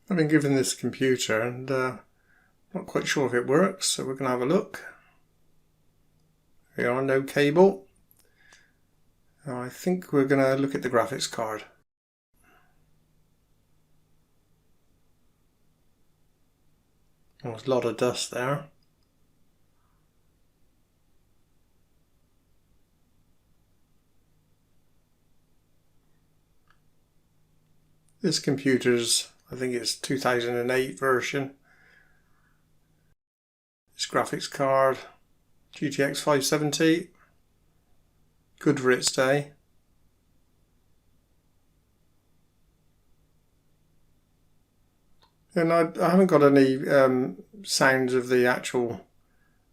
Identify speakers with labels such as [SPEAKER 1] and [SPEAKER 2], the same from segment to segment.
[SPEAKER 1] I've been given this computer and not quite sure if it works, so we're going to have a look. There are no cable. Now I think we're going to look at the graphics card. There's a lot of dust there. This computer's, I think it's 2008 version. This graphics card, GTX 570, good for its day. And I haven't got any sounds of the actual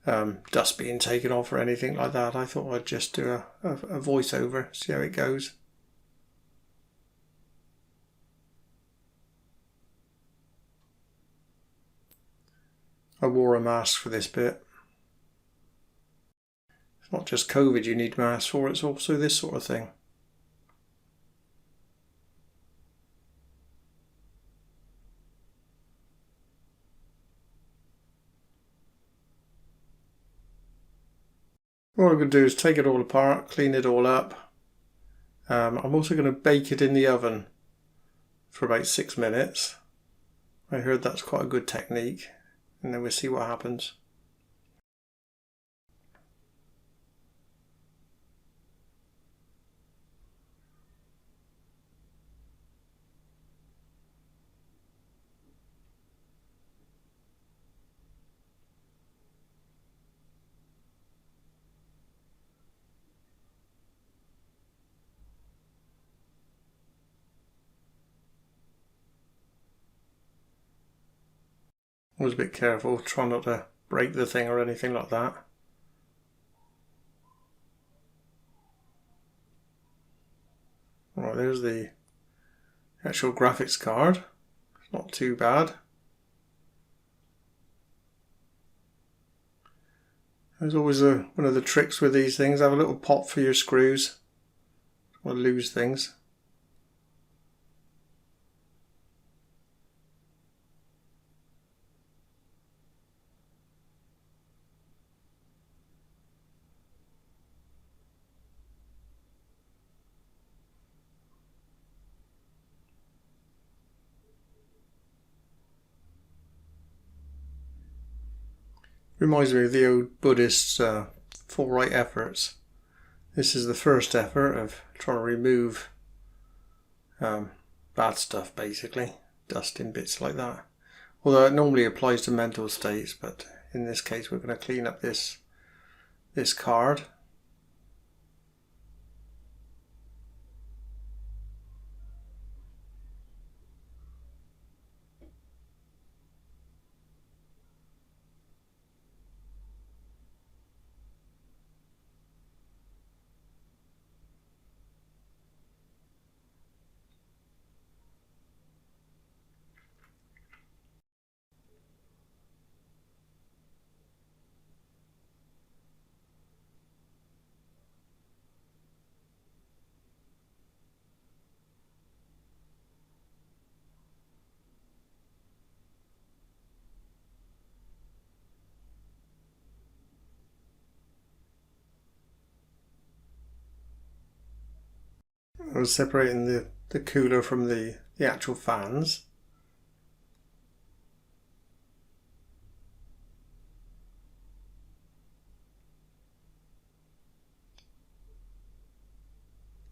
[SPEAKER 1] dust being taken off or anything like that. I thought I'd just do a voiceover, see how it goes. I wore a mask for this bit. It's not just COVID you need masks for, it's also this sort of thing. What I'm going to do is take it all apart, clean it all up. I'm also going to bake it in the oven for about 6 minutes. I heard that's quite a good technique, and then we'll see what happens. I was a bit careful, try not to break the thing or anything like that. Right, there's the actual graphics card. It's not too bad. There's always one of the tricks with these things, have a little pop for your screws. Don't want to lose things. Reminds me of the old Buddhists' four right efforts. This is the first effort of trying to remove bad stuff, basically, dust in bits like that. Although it normally applies to mental states, but in this case we're going to clean up this card. I was separating the cooler from the actual fans.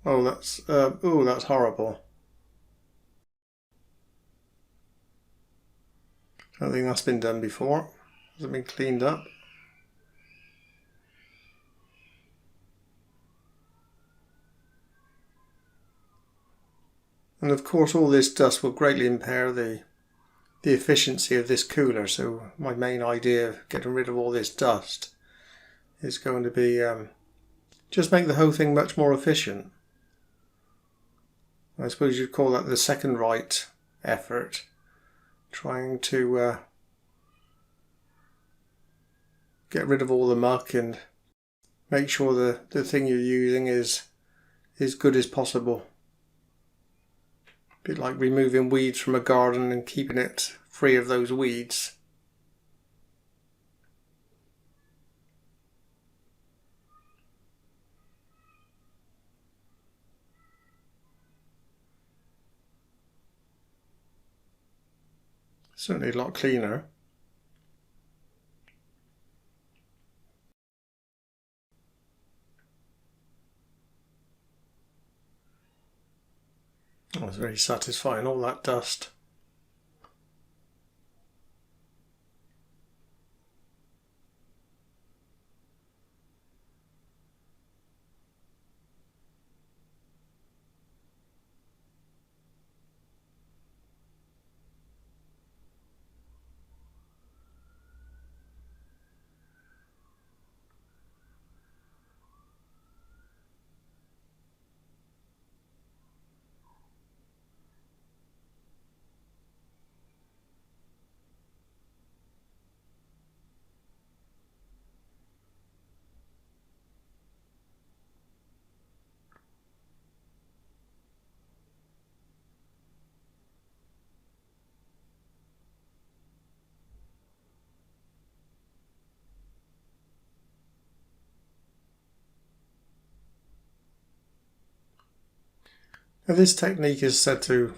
[SPEAKER 1] Oh, that's horrible. I don't think that's been done before. Hasn't been cleaned up. And of course all this dust will greatly impair the efficiency of this cooler, so my main idea of getting rid of all this dust is going to be just make the whole thing much more efficient. I suppose you'd call that the second right effort, trying to get rid of all the muck and make sure the thing you're using is as good as possible. A bit like removing weeds from a garden and keeping it free of those weeds. Certainly a lot cleaner. That was very satisfying, all that dust. Now this technique is said to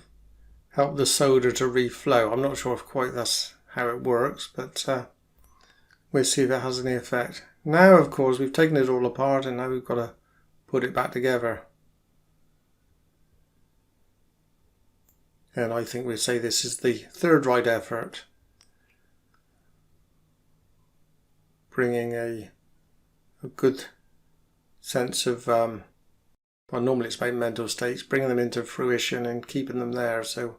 [SPEAKER 1] help the soda to reflow. I'm not sure if quite that's how it works, but we'll see if it has any effect. Now, of course, we've taken it all apart and now we've got to put it back together. And I think we'd say this is the third right effort, bringing a good sense of, well, normally it's about mental states, bringing them into fruition and keeping them there. So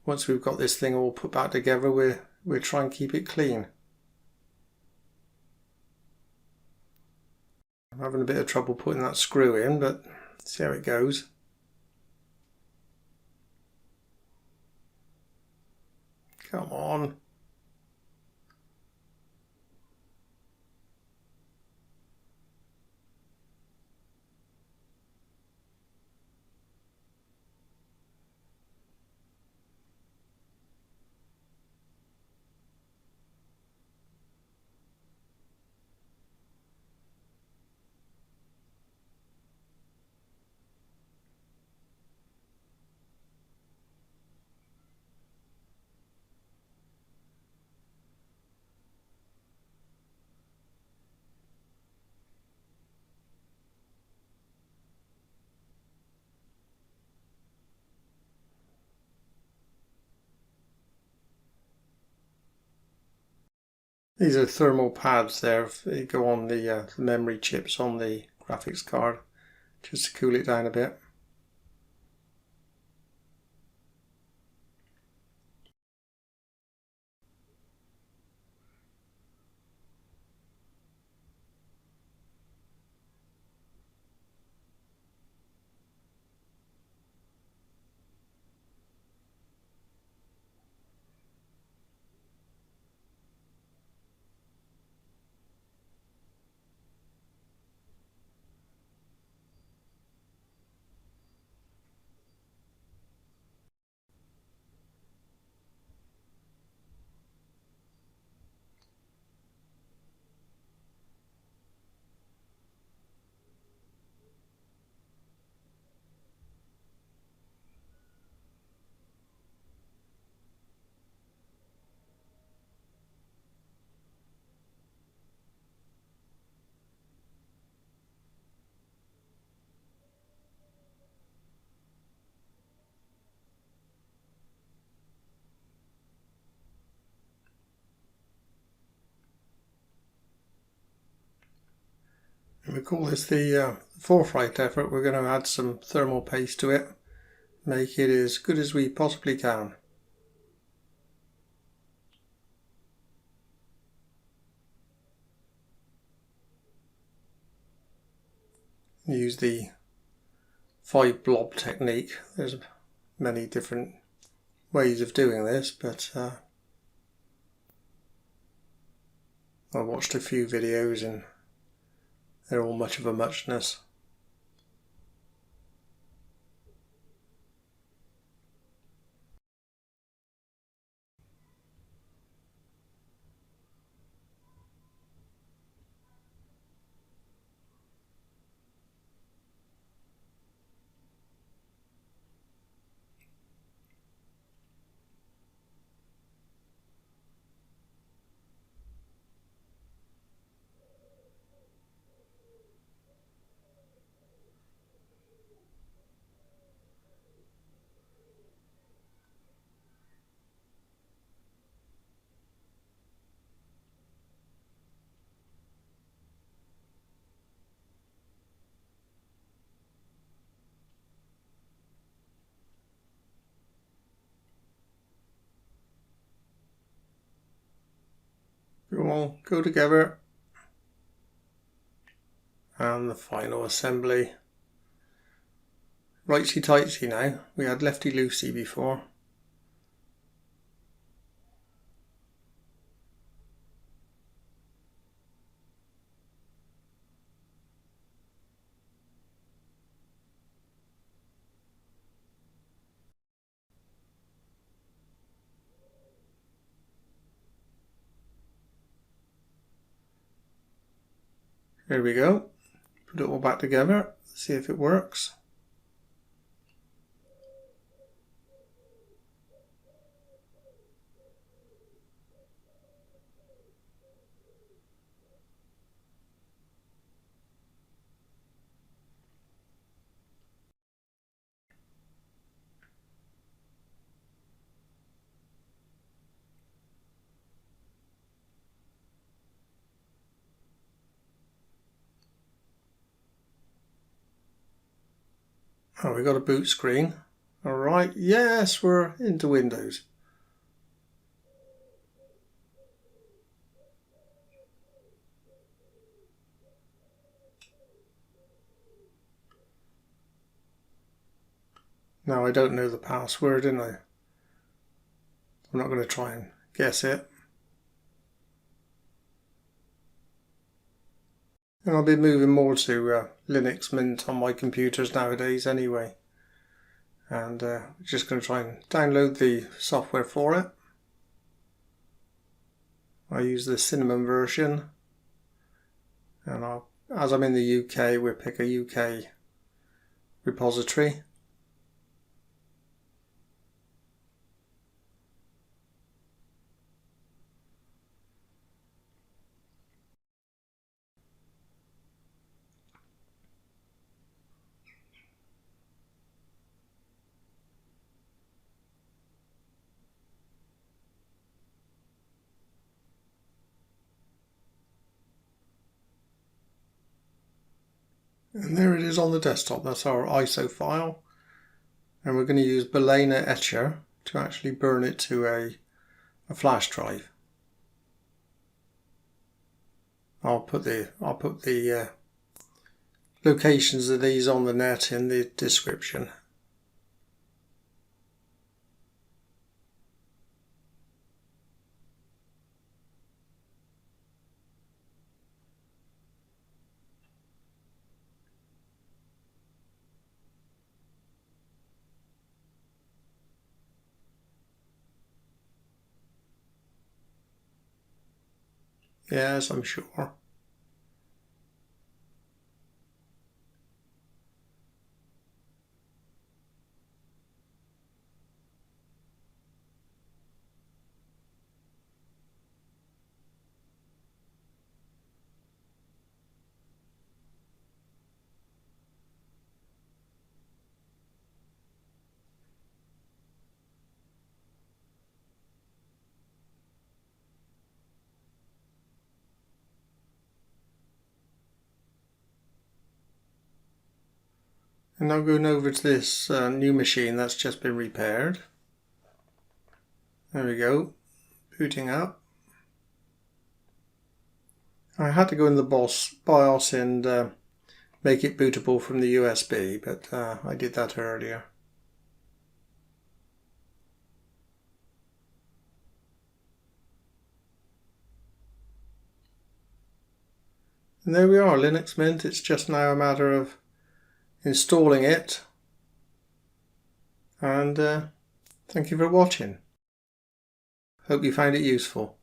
[SPEAKER 1] once we've got this thing all put back together, we'll try and keep it clean. I'm having a bit of trouble putting that screw in, but see how it goes. Come on. These are thermal pads there. They go on the memory chips on the graphics card just to cool it down a bit. And we call this the fourth right effort. We're going to add some thermal paste to it, make it as good as we possibly can. Use the 5 blob technique. There's many different ways of doing this, but I watched a few videos and they're all much of a muchness. all go together. And the final assembly. Rightsy-tightsy now. We had lefty-loosey before. There we go. Put it all back together, see if it works. Oh, we got a boot screen. Alright, yes, we're into Windows. Now I don't know the password, and I'm not going to try and guess it. And I'll be moving more to Linux Mint on my computers nowadays anyway. And just going to try and download the software for it. I use the Cinnamon version. And as I'm in the UK, we'll pick a UK repository. And there it is on the desktop. That's our ISO file. And we're going to use Balena Etcher to actually burn it to a flash drive. I'll put the locations of these on the net in the description. Yes, I'm sure. And now going over to this new machine that's just been repaired. There we go, booting up. I had to go in the BIOS and make it bootable from the USB, but I did that earlier. And there we are, Linux Mint. It's just now a matter of installing it. And thank you for watching. Hope you found it useful.